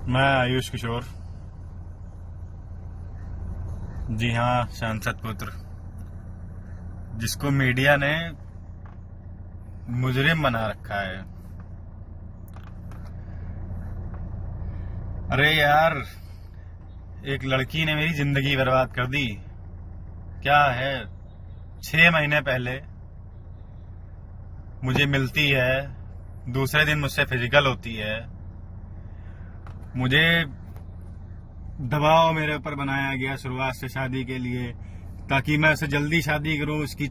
मैं आयुष किशोर। जी हाँ, सांसद पुत्र, जिसको मीडिया ने मुजरिम बना रखा है। अरे यार, एक लड़की ने मेरी जिंदगी बर्बाद कर दी। क्या है, 6 महीने पहले मुझे मिलती है, दूसरे दिन मुझसे फिजिकल होती है। मुझे दबाव मेरे ऊपर बनाया गया शुरुआत से शादी के लिए, ताकि मैं उससे जल्दी शादी करूं, उसकी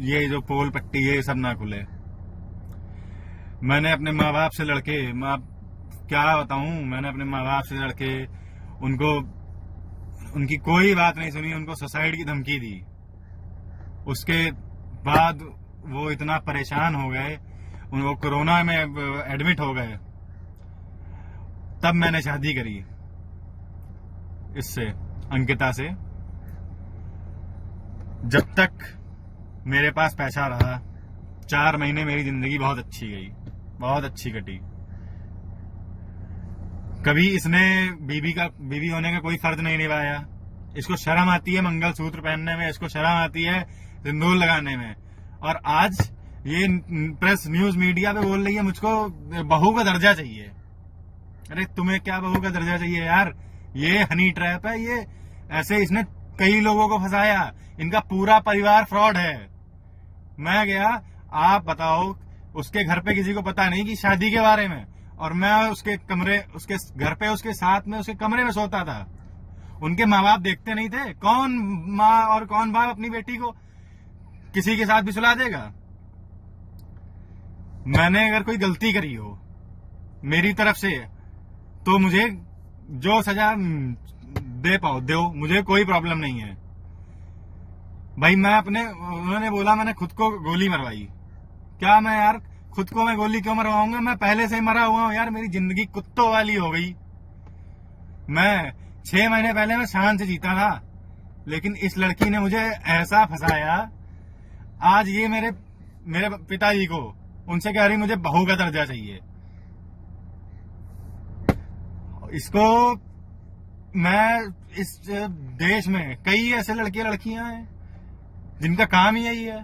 ये जो पोल पट्टी है ये सब ना खुले। मैंने अपने माँ बाप से लड़के, क्या बताऊं, मैंने अपने माँ बाप से लड़के उनकी कोई बात नहीं सुनी, उनको सुसाइड की धमकी दी। उसके बाद वो इतना परेशान हो गए, वो कोरोना में एडमिट हो गए। तब मैंने शादी करी इससे, अंकिता से। जब तक मेरे पास पैसा रहा, 4 महीने मेरी जिंदगी बहुत अच्छी गई, बहुत अच्छी कटी। कभी इसने बीवी होने का कोई फर्ज नहीं निभाया। इसको शर्म आती है मंगलसूत्र पहनने में, इसको शर्म आती है सिंदूर लगाने में। और आज ये प्रेस न्यूज मीडिया पे बोल रही है मुझको बहू का दर्जा चाहिए। अरे तुम्हें क्या बहू का दर्जा चाहिए यार? ये हनी ट्रैप है। ये ऐसे इसने कई लोगों को फंसाया। इनका पूरा परिवार फ्रॉड है। मैं गया, आप बताओ, उसके घर पे किसी को पता नहीं कि शादी के बारे में, और मैं उसके घर पे उसके साथ में उसके कमरे में सोता था। उनके माँ बाप देखते नहीं थे? कौन माँ और कौन बाप अपनी बेटी को किसी के साथ भी सुला देगा? मैंने अगर कोई गलती करी हो मेरी तरफ से, तो मुझे जो सजा दो, मुझे कोई प्रॉब्लम नहीं है भाई। उन्होंने बोला मैंने खुद को गोली मरवाई। क्या मैं यार खुद को मैं गोली क्यों मरवाऊंगा? मैं पहले से ही मरा हुआ हूं यार। मेरी जिंदगी कुत्तों वाली हो गई। मैं 6 महीने पहले मैं शान से जीता था, लेकिन इस लड़की ने मुझे ऐसा फंसाया। आज ये मेरे पिताजी को उनसे कह रही मुझे बहू का दर्जा चाहिए। इसको मैं इस देश में कई ऐसे लड़कियां हैं जिनका काम ही यही है।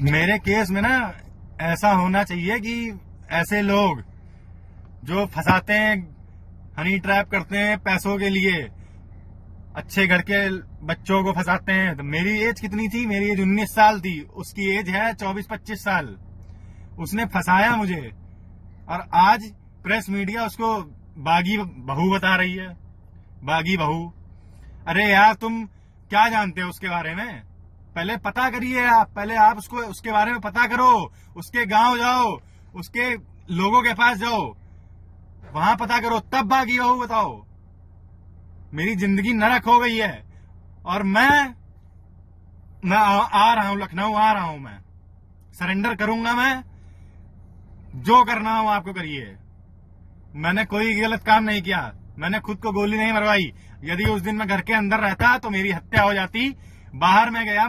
मेरे केस में ना ऐसा होना चाहिए कि ऐसे लोग जो फंसाते हैं, हनी ट्रैप करते हैं पैसों के लिए, अच्छे घर के बच्चों को फंसाते हैं। तो मेरी एज कितनी थी? मेरी एज 19 साल थी, उसकी एज है 24-25 साल। उसने फंसाया मुझे, और आज प्रेस मीडिया उसको बागी बहू बता रही है। बागी बहू। अरे यार, तुम क्या जानते हो उसके बारे में? पहले पता करिए आप। पहले आप उसके बारे में पता करो। उसके गांव जाओ, उसके लोगों के पास जाओ, वहां पता करो, तब बागी बहू बताओ। मेरी जिंदगी नरक हो गई है, और मैं आ रहा हूं, लखनऊ आ रहा हूं। मैं सरेंडर करूंगा। मैं जो करना हो आपको करिए। मैंने कोई गलत काम नहीं किया। मैंने खुद को गोली नहीं मरवाई। यदि उस दिन मैं घर के अंदर रहता तो मेरी हत्या हो जाती। बाहर में गया,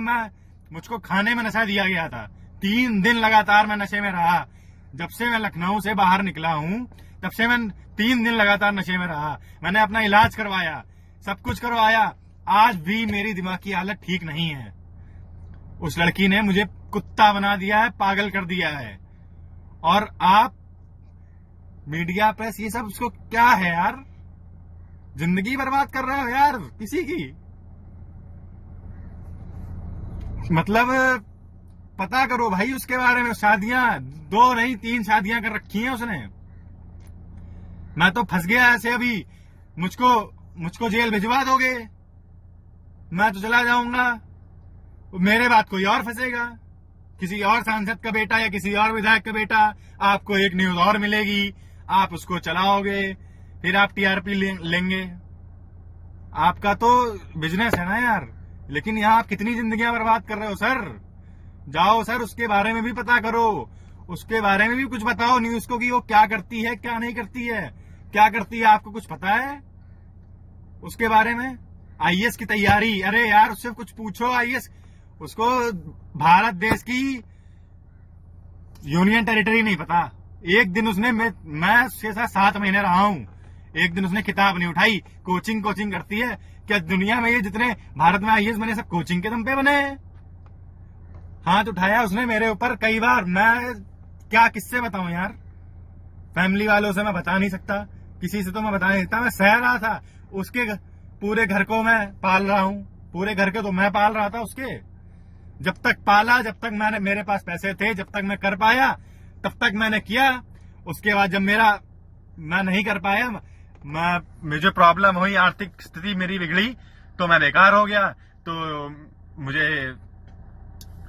मुझको खाने में नशा दिया गया था। 3 दिन लगातार मैं नशे में रहा। जब से मैं लखनऊ से बाहर निकला हूं, तब से मैं 3 दिन लगातार नशे में रहा। मैंने अपना इलाज करवाया, सब कुछ करवाया। आज भी मेरी दिमाग की हालत ठीक नहीं है। उस लड़की ने मुझे कुत्ता बना दिया है, पागल कर दिया है। और आप मीडिया प्रेस ये सब उसको क्या है यार? जिंदगी बर्बाद कर रहे हो यार किसी की। मतलब पता करो भाई उसके बारे में। शादियां 2 नहीं 3 शादियां कर रखी हैं उसने। मैं तो फंस गया ऐसे। अभी मुझको जेल भिजवा दोगे, मैं तो चला जाऊंगा। मेरे बाद कोई और फंसेगा, किसी और सांसद का बेटा या किसी और विधायक का बेटा। आपको एक न्यूज और मिलेगी, आप उसको चलाओगे, फिर आप टीआरपी लेंगे। आपका तो बिजनेस है ना यार। लेकिन यहाँ आप कितनी जिंदगियां बर्बाद कर रहे हो सर। जाओ सर, उसके बारे में भी पता करो। उसके बारे में भी कुछ बताओ न्यूज को कि वो क्या करती है, क्या नहीं करती है। क्या करती है आपको कुछ पता है उसके बारे में? आईएएस की तैयारी, अरे यार उससे कुछ पूछो। आईएएस, उसको भारत देश की यूनियन टेरिटरी नहीं पता। एक दिन उसने मैं उसके साथ 7 महीने रहा हूं, एक दिन उसने किताब नहीं उठाई। कोचिंग करती है क्या दुनिया में? ये जितने भारत में आईएएस बने सब कोचिंग के दम पे बने हैं। हाथ उठाया उसने मेरे ऊपर कई बार। मैं क्या किससे बताऊं यार? फैमिली वालों से मैं बता नहीं सकता, किसी से तो मैं बता नहीं सकता। मैं सह रहा था उसके, पूरे घर को मैं पाल रहा हूं, पूरे घर के तो मैं पाल रहा था उसके। जब तक पाला, जब तक मेरे पास पैसे थे, जब तक मैं कर पाया तब तक मैंने किया। उसके बाद जब मैं नहीं कर पाया, मुझे प्रॉब्लम हुई, आर्थिक स्थिति मेरी बिगड़ी, तो मैं बेकार हो गया, तो मुझे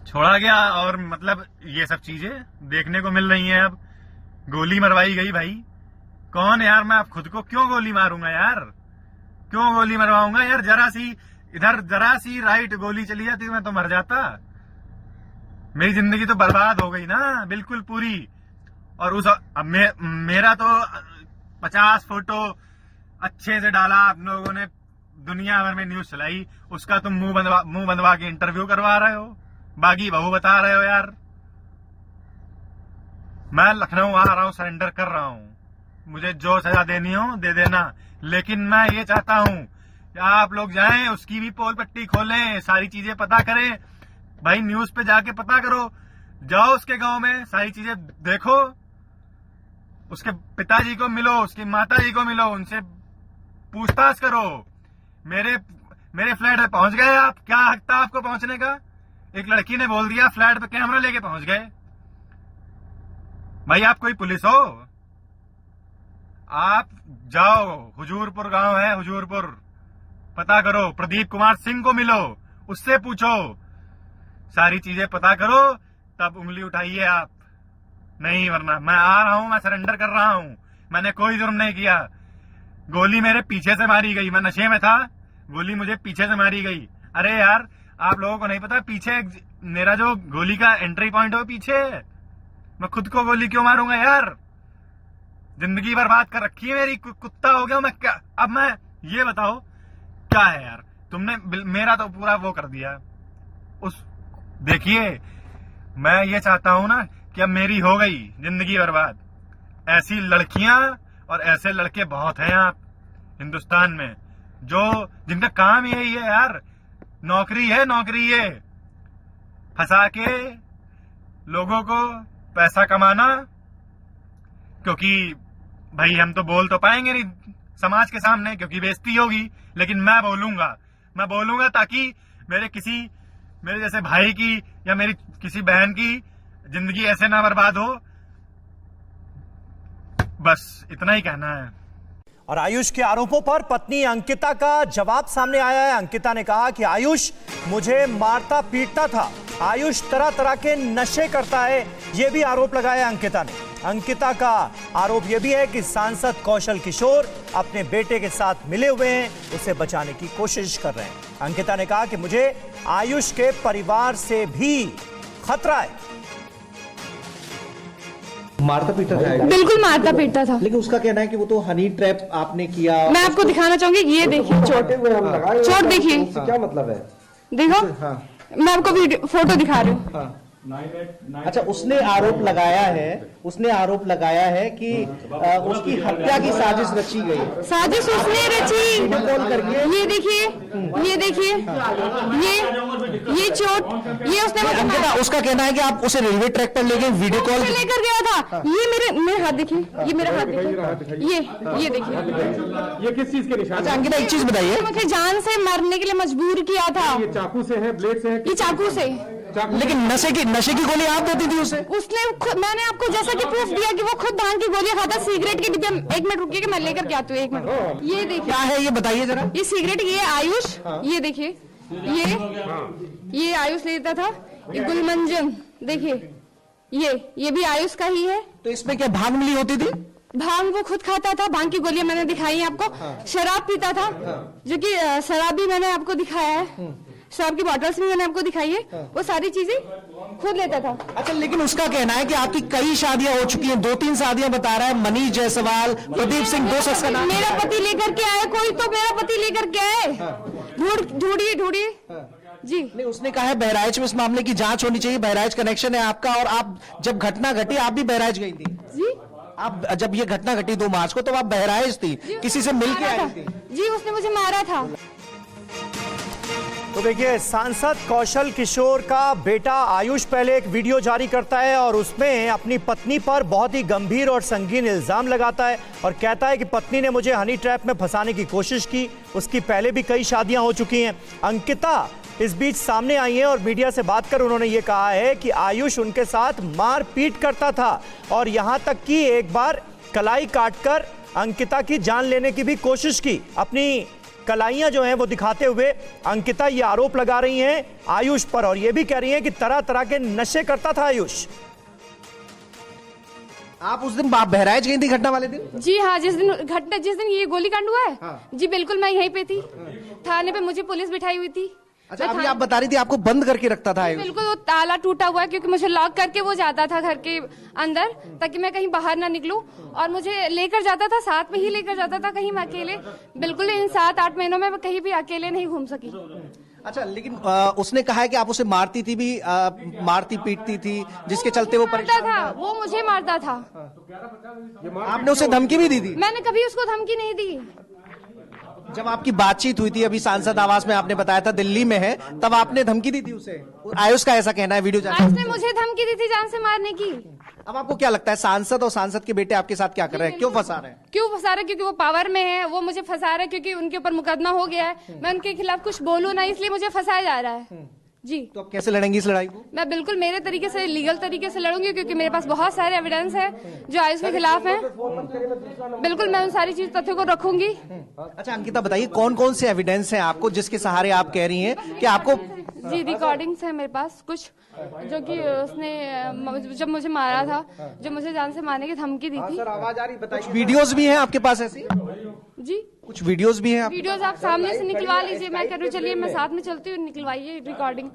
छोड़ा गया। और मतलब ये सब चीजें देखने को मिल रही हैं। अब गोली मरवाई गई भाई। कौन यार? मैं अब खुद को क्यों गोली मारूंगा यार? क्यों गोली मरवाऊंगा यार? जरा सी राइट गोली चली जाती मैं तो मर जाता। मेरी जिंदगी तो बर्बाद हो गई ना बिल्कुल पूरी। और अब मेरा तो 50 फोटो अच्छे से डाला आप लोगों ने, दुनिया भर में न्यूज चलाई, उसका तुम मुंह बंधवा के इंटरव्यू करवा रहे हो, बागी बहू बता रहे हो यार। मैं लखनऊ आ रहा हूं, सरेंडर कर रहा हूं, मुझे जो सजा देनी हो दे देना, लेकिन मैं ये चाहता हूं कि आप लोग जाएं, उसकी भी पोल पट्टी खोलें, सारी चीजें पता करें भाई। न्यूज पे जाके पता करो, जाओ उसके गांव में, सारी चीजें देखो, उसके पिताजी को मिलो, उसकी माताजी को मिलो, उनसे पूछताछ करो। मेरे फ्लैट पे पहुंच गए आप, क्या हक था आपको पहुंचने का? एक लड़की ने बोल दिया, फ्लैट पे कैमरा लेके पहुंच गए। भाई आप कोई पुलिस हो? आप जाओ, हुजूरपुर गांव है, हुजूरपुर, पता करो, प्रदीप कुमार सिंह को मिलो, उससे पूछो, सारी चीजें पता करो, तब उंगली उठाइए आप। नहीं वरना मैं आ रहा हूं, मैं सरेंडर कर रहा हूं, मैंने कोई जुर्म नहीं किया। गोली मेरे पीछे से मारी गई, मैं नशे में था, गोली मुझे पीछे से मारी गई। अरे यार आप लोगों को नहीं पता, पीछे मेरा जो गोली का एंट्री पॉइंट है पीछे है। मैं खुद को गोली क्यों मारूंगा यार? जिंदगी बर्बाद कर रखी है मेरी, कुत्ता हो गया मैं क्या? अब मैं ये बताओ क्या है यार? तुमने मेरा तो पूरा वो कर दिया। देखिए मैं ये चाहता हूं ना कि अब मेरी हो गई जिंदगी बर्बाद। ऐसी लड़कियां और ऐसे लड़के बहुत हैं आप हिंदुस्तान में, जिनका काम यही है यार, नौकरी है, नौकरी ये फंसा के लोगों को पैसा कमाना। क्योंकि भाई हम तो बोल तो पाएंगे नहीं समाज के सामने, क्योंकि बेइज्जती होगी, लेकिन मैं बोलूंगा ताकि मेरे जैसे भाई की या मेरी किसी बहन की जिंदगी ऐसे ना बर्बाद हो। बस इतना ही कहना है। और आयुष के आरोपों पर पत्नी अंकिता का जवाब सामने आया है। अंकिता ने कहा कि आयुष मुझे मारता पीटता था, आयुष तरह तरह के नशे करता है, यह भी आरोप लगाया अंकिता ने। अंकिता का आरोप यह भी है कि सांसद कौशल किशोर अपने बेटे के साथ मिले हुए हैं, उसे बचाने की कोशिश कर रहे हैं। अंकिता ने कहा कि मुझे आयुष के परिवार से भी खतरा है। मारता पीटा था? बिल्कुल मारता पीटता था, लेकिन उसका कहना है कि वो तो हनी ट्रैप आपने किया। मैं आपको दिखाना चाहूंगी, ये देखिए चोट देखिए, क्या मतलब है? देखो हाँ। मैं आपको फोटो दिखा रही हूँ। हाँ। अच्छा, उसने आरोप लगाया है कि उसकी हत्या की साजिश रची गई। साजिश उसने रची, कॉल करके ये देखिए ये चोट, ये उसने मुझे अंकिता, उसका कहना है कि आप उसे रेलवे ट्रैक पर वीडियो कॉल लेकर गया था। ये मेरे हाथ देखिए, ये मेरा हाथ देखिए, ये देखिए, ये किस चीज के निशान? अच्छा अंकिता एक चीज बताइए, मुझे जान से मरने के लिए मजबूर किया था। ये चाकू से है, ब्लेड से है? ये चाकू से। लेकिन नशे की गोली आप देती थी उसे? उसने मैंने आपको जैसा कि प्रूफ दिया कि वो खुद भांग की गोलियां खाता, सिगरेट के डिब्बे। एक मिनट रुकिए कि मैं लेकर के आती हूँ, एक मिनट। ये देखिए क्या है, ये बताइए जरा। ये सिगरेट, ये आयुष, ये देखिए, ये आयुष लेता था। ये गुलमंजन देखिए, ये भी आयुष का ही है। तो इसमें क्या भांग मिली होती थी? भांग वो खुद खाता था, भांग की गोलियां मैंने दिखाई है आपको। शराब पीता था, जो कि शराब भी मैंने आपको दिखाया है, शराब की बॉटल्स भी मैंने आपको दिखाई है, वो सारी चीजें खुद लेता था। अच्छा, लेकिन उसका कहना है कि आपकी कई शादियां हो चुकी हैं, 2-3 शादियां बता रहा है। मनीष जायसवाल, प्रदीप सिंह, 2 शख्स का नाम। मेरा पति लेकर के आए, कोई तो मेरा पति लेकर के आए। ढूंढिए जी नहीं, उसने कहा है बहराइच में इस मामले की जांच होनी चाहिए, बहराइच कनेक्शन है आपका, और आप जब घटना घटी आप भी बहराइच गई थी। जी आप जब ये घटना घटी 2 मार्च को, तो आप बहराइच थी, किसी से मिल के मारा आई था। थी। जी उसने मुझे मारा था। तो देखिए, सांसद कौशल किशोर का बेटा आयुष पहले एक वीडियो जारी करता है और उसमें अपनी पत्नी पर बहुत ही गंभीर और संगीन इल्जाम लगाता है और कहता है कि पत्नी ने मुझे हनी ट्रैप में फंसाने की कोशिश की, उसकी पहले भी कई शादियां हो चुकी हैं। अंकिता इस बीच सामने आई हैं और मीडिया से बात कर उन्होंने ये कहा है कि आयुष उनके साथ मारपीट करता था और यहां तक कि एक बार कलाई काटकर अंकिता की जान लेने की भी कोशिश की। अपनी कलाइयां जो हैं वो दिखाते हुए अंकिता ये आरोप लगा रही हैं आयुष पर और ये भी कह रही हैं कि तरह तरह के नशे करता था आयुष। आप उस दिन बहराइच गई थी घटना वाले दिन? जी हाँ, जिस दिन ये गोलीकांड हुआ है, जी बिल्कुल मैं यहीं पे थी। थाने पे मुझे पुलिस बिठाई हुई थी। अच्छा, अभी आप बता रही थी आपको बंद करके रखता था आयुष। बिल्कुल, वो ताला टूटा हुआ है क्योंकि मुझे लॉक करके वो जाता था घर के अंदर ताकि मैं कहीं बाहर ना निकलूं, और मुझे लेकर जाता था, साथ में ही लेकर जाता था कहीं मैं अकेले, बिल्कुल इन 7-8 महीनों में मैं कहीं भी अकेले नहीं घूम सकी। अच्छा, लेकिन उसने कहा है कि आप उसे मारती थी भी, मारती पीटती थी, जिसके चलते वो मारता था, वो मुझे मारता था। आपने उसे धमकी भी दी थी? मैंने कभी उसको धमकी नहीं दी। जब आपकी बातचीत हुई थी अभी सांसद आवास में, आपने बताया था दिल्ली में है, तब आपने धमकी दी थी उसे? आयुष का ऐसा कहना है वीडियो जारी। आयुष ने मुझे धमकी दी थी जान से मारने की। अब आपको क्या लगता है सांसद और सांसद के बेटे आपके साथ क्या कर रहे हैं, क्यों फंसा रहे हैं? क्यों फंसा रहे? क्योंकि वो पावर में है, वो मुझे फंसा रहे क्योंकि उनके ऊपर मुकदमा हो गया है, मैं उनके खिलाफ कुछ बोलूं ना, इसलिए मुझे फंसाया जा रहा है। जी तो अब कैसे लड़ेंगी इस लड़ाई को? मैं बिल्कुल मेरे तरीके से, लीगल तरीके से लड़ूंगी क्योंकि मेरे पास बहुत सारे एविडेंस है जो आयुष के खिलाफ है। बिल्कुल मैं उन सारी चीज तथ्यों को रखूंगी। अच्छा अंकिता, बताइए कौन कौन से एविडेंस हैं आपको जिसके सहारे आप कह रही हैं कि आपको? जी रिकॉर्डिंग्स है मेरे पास कुछ, जो कि उसने जब मुझे मारा था, जो मुझे जान से मारने की धमकी दी थी। आवाज आ रही, बताइए। वीडियोस भी हैं आपके पास ऐसी? जी कुछ वीडियोस भी हैं आप? वीडियोस आप सामने से निकलवा लीजिए, मैं कह रही हूँ चलिए मैं साथ में चलती हूँ, निकलवाइए रिकॉर्डिंग,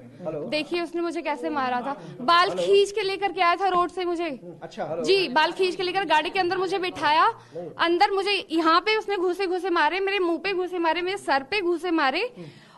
देखिए उसने मुझे कैसे मारा था। बाल खींच के लेकर के आया था रोड से मुझे। अच्छा जी, बाल खींच के लेकर गाड़ी के अंदर मुझे बिठाया, अंदर मुझे यहाँ पे उसने घूसे मारे, मेरे मुंह पे घूसे मारे, मेरे सर पे घूसे मारे,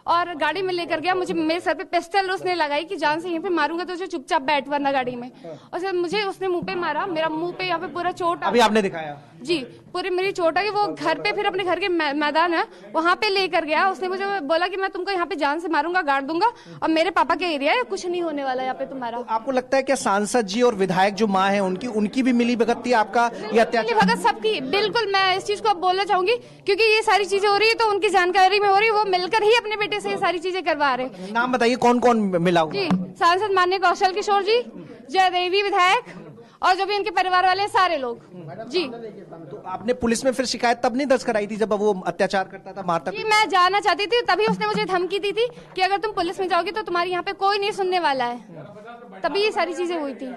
और गाड़ी में लेकर गया। मुझे मेरे सर पे पिस्टल उसने लगाई कि जान से यहीं पे मारूंगा तो उसे चुपचाप बैठ वरना गाड़ी में, और फिर मुझे उसने मुंह पे मारा, मेरा मुंह पे यहाँ पे पूरा चोट। अभी आपने दिखाया? जी पूरी मेरी चोट है। वो घर पे फिर अपने घर के मैदान है वहाँ पे लेकर गया, उसने मुझे बोला कि मैं तुमको यहाँ पे जान से मारूंगा, गाड़ दूंगा, और मेरे पापा का एरिया है, कुछ नहीं होने वाला यहाँ पे तुम्हारा। आपको लगता है क्या सांसद जी और विधायक जो माँ है उनकी भी मिली भगत थी आपका ये अत्याचार? भगत सबकी, बिल्कुल मैं इस चीज को अब बोलना चाहूंगी क्योंकि ये सारी चीजें हो रही है तो उनकी जानकारी में हो रही है, वो मिलकर ही अपने बेटे से ये सारी चीजें करवा रहे। नाम बताइए कौन कौन मिला हुआ? जी, सांसद माननीय कौशल किशोर जी, जयदेवी विधायक, और जो भी उनके परिवार वाले हैं सारे लोग। जी तो आपने पुलिस में फिर शिकायत तब नहीं दर्ज कराई थी जब वो अत्याचार करता था, मारता? जी मैं जाना चाहती थी, तभी उसने मुझे धमकी दी थी कि अगर तुम पुलिस में जाओगी तो तुम्हारी यहाँ पे कोई नहीं सुनने वाला है, तभी ये सारी चीजें हुई थी।